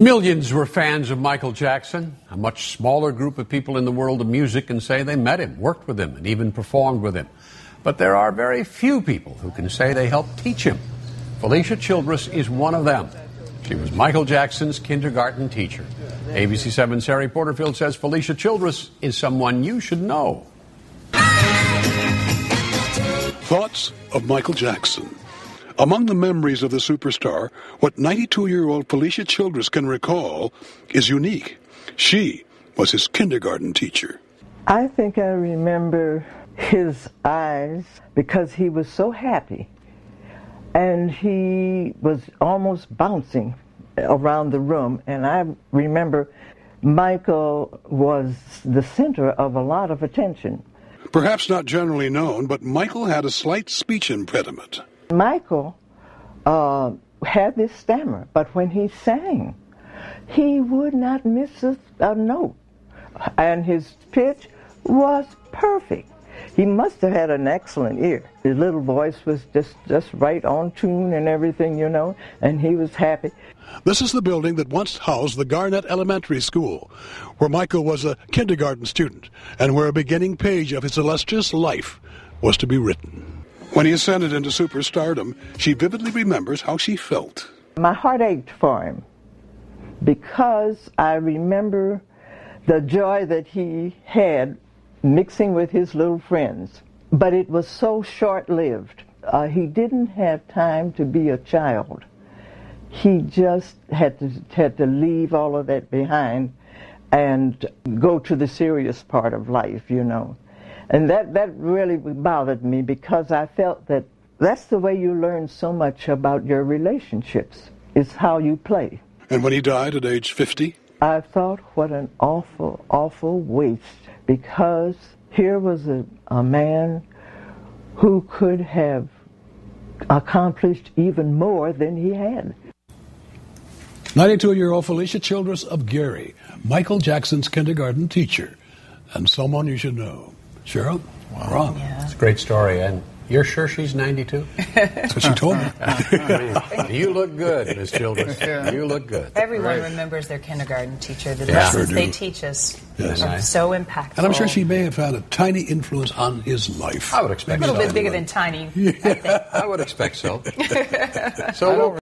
Millions were fans of Michael Jackson. A much smaller group of people in the world of music can say they met him, worked with him, and even performed with him. But there are very few people who can say they helped teach him. Felicia Childress is one of them. She was Michael Jackson's kindergarten teacher. ABC 7's Harry Porterfield says Felicia Childress is someone you should know. Thoughts of Michael Jackson. Among the memories of the superstar, what 92-year-old Felicia Childress can recall is unique. She was his kindergarten teacher. I think I remember his eyes because he was so happy. And he was almost bouncing around the room. And I remember Michael was the center of a lot of attention. Perhaps not generally known, but Michael had a slight speech impediment. Michael had this stammer, but when he sang, he would not miss a note. And his pitch was perfect. He must have had an excellent ear. His little voice was just right on tune and everything, you know, and he was happy. This is the building that once housed the Garnett Elementary School, where Michael was a kindergarten student and where a beginning page of his illustrious life was to be written. When he ascended into superstardom, she vividly remembers how she felt. My heart ached for him because I remember the joy that he had mixing with his little friends. But it was so short-lived. He didn't have time to be a child. He just had to leave all of that behind and go to the serious part of life, you know. And that really bothered me because I felt that that's the way you learn so much about your relationships, is how you play. And when he died at age 50? I thought, what an awful, awful waste, because here was a man who could have accomplished even more than he had. 92-year-old Felicia Childress of Gary, Michael Jackson's kindergarten teacher, and someone you should know. Cheryl? Wow. Ron? Yeah. It's a great story. And you're sure she's 92? That's what she told me. You look good, Miss Childress. You look good. Everyone remembers their kindergarten teacher. The lessons they teach us are so impactful. And I'm sure she may have had a tiny influence on his life. I would expect so. A little bit bigger than tiny, I think. I would expect so. So